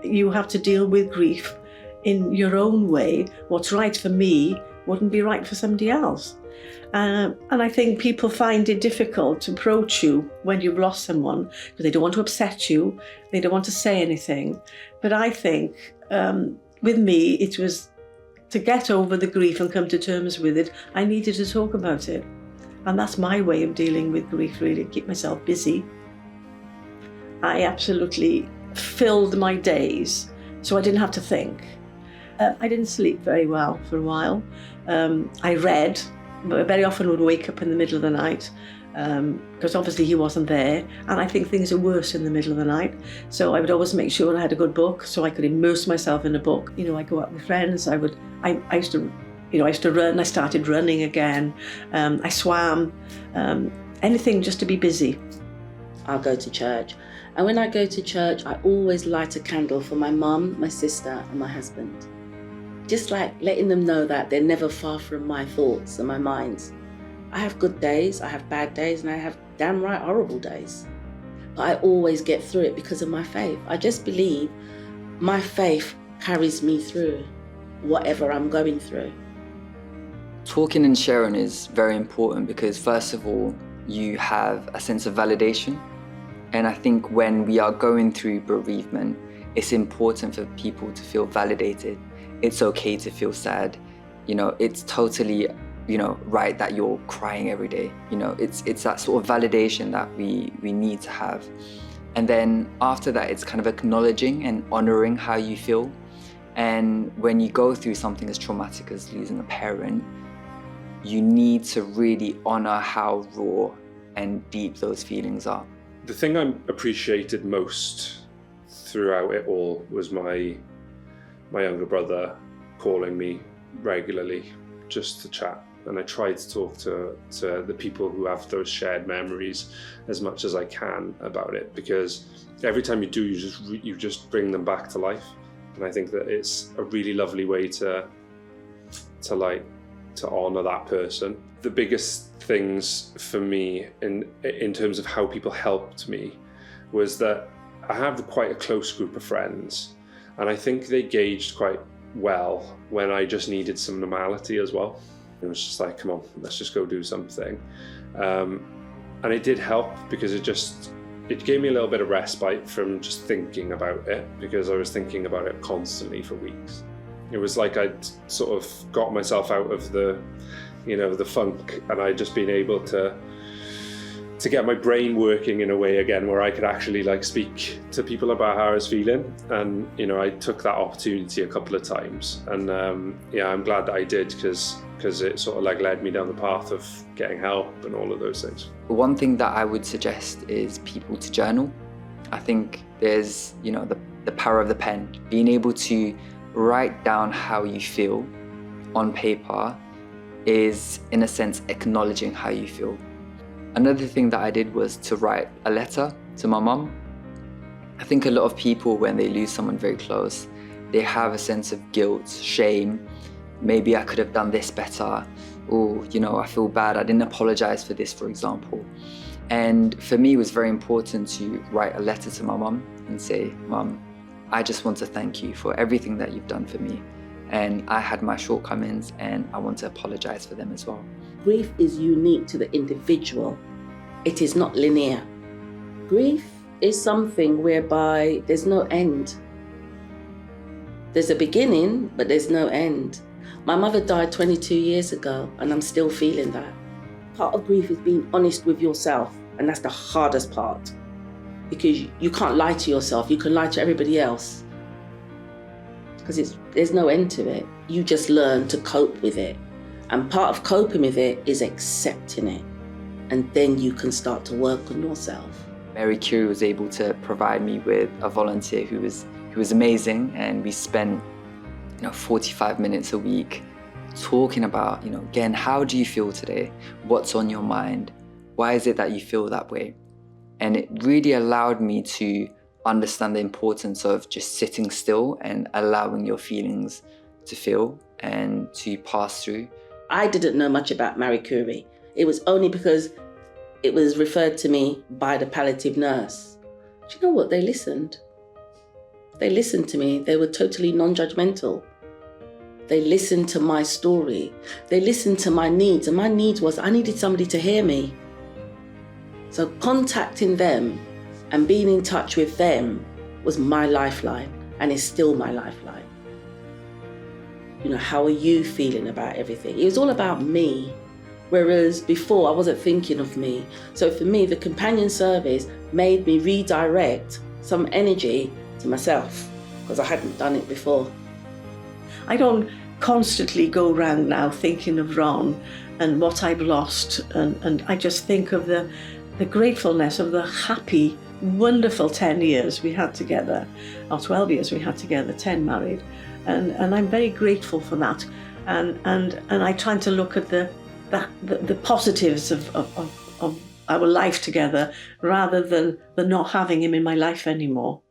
you have to deal with grief in your own way. What's right for me wouldn't be right for somebody else. And I think people find it difficult to approach you when you've lost someone because they don't want to upset you, they don't want to say anything. But I think with me, it was to get over the grief and come to terms with it, I needed to talk about it. And that's my way of dealing with grief, really, keep myself busy. I absolutely filled my days so I didn't have to think. I didn't sleep very well for a while. I read, but I very often would wake up in the middle of the night because obviously he wasn't there. And I think things are worse in the middle of the night. So I would always make sure I had a good book so I could immerse myself in a book. You know, I go out with friends. I used to run. I started running again. I swam. Anything just to be busy. I'll go to church. And when I go to church, I always light a candle for my mum, my sister, and my husband. Just like letting them know that they're never far from my thoughts and my minds. I have good days, I have bad days, and I have damn right horrible days. But I always get through it because of my faith. I just believe my faith carries me through whatever I'm going through. Talking and sharing is very important because first of all, you have a sense of validation. And I think when we are going through bereavement, it's important for people to feel validated. It's okay to feel sad. You know, it's totally, right that you're crying every day. You know, it's that sort of validation that we need to have. And then after that, it's kind of acknowledging and honoring how you feel. And when you go through something as traumatic as losing a parent, you need to really honor how raw and deep those feelings are. The thing I appreciated most throughout it all was my younger brother calling me regularly just to chat. And I try to talk to the people who have those shared memories as much as I can about it, because every time you do, you just bring them back to life. And I think that it's a really lovely way to honor that person. The biggest things for me in terms of how people helped me was that I have quite a close group of friends, and I think they gauged quite well when I just needed some normality as well. It was just like, come on, let's just go do something. And it did help because it gave me a little bit of respite from just thinking about it, because I was thinking about it constantly for weeks. It was like I'd sort of got myself out of the funk, and I'd just been able to get my brain working in a way again where I could actually speak to people about how I was feeling. And I took that opportunity a couple of times, and I'm glad that I did, because it sort of led me down the path of getting help and all of those things. One thing that I would suggest is people to journal. I think there's the power of the pen, being able to write down how you feel on paper is, in a sense, acknowledging how you feel. Another thing that I did was to write a letter to my mum. I think a lot of people, when they lose someone very close, they have a sense of guilt, shame. Maybe I could have done this better. Or, I feel bad, I didn't apologize for this, for example. And for me, it was very important to write a letter to my mum and say, Mum, I just want to thank you for everything that you've done for me. And I had my shortcomings, and I want to apologize for them as well. Grief is unique to the individual. It is not linear. Grief is something whereby there's no end. There's a beginning, but there's no end. My mother died 22 years ago, and I'm still feeling that. Part of grief is being honest with yourself, and that's the hardest part. Because you can't lie to yourself, you can lie to everybody else. Because there's no end to it. You just learn to cope with it. And part of coping with it is accepting it. And then you can start to work on yourself. Mary Curie was able to provide me with a volunteer who was amazing, and we spent 45 minutes a week talking about, again, how do you feel today? What's on your mind? Why is it that you feel that way? And it really allowed me to understand the importance of just sitting still and allowing your feelings to feel and to pass through. I didn't know much about Marie Curie. It was only because it was referred to me by the palliative nurse. Do you know what? They listened. They listened to me. They were totally non-judgmental. They listened to my story. They listened to my needs. And my needs was I needed somebody to hear me. So contacting them and being in touch with them was my lifeline, and is still my lifeline. You know, how are you feeling about everything? It was all about me. Whereas before I wasn't thinking of me. So for me, the companion service made me redirect some energy to myself, because I hadn't done it before. I don't constantly go around now thinking of Ron and what I've lost, and I just think of the gratefulness of the happy, wonderful 10 years we had together, or 12 years we had together, 10 married, and I'm very grateful for that, and I try to look at the positives of our life together rather than the not having him in my life anymore.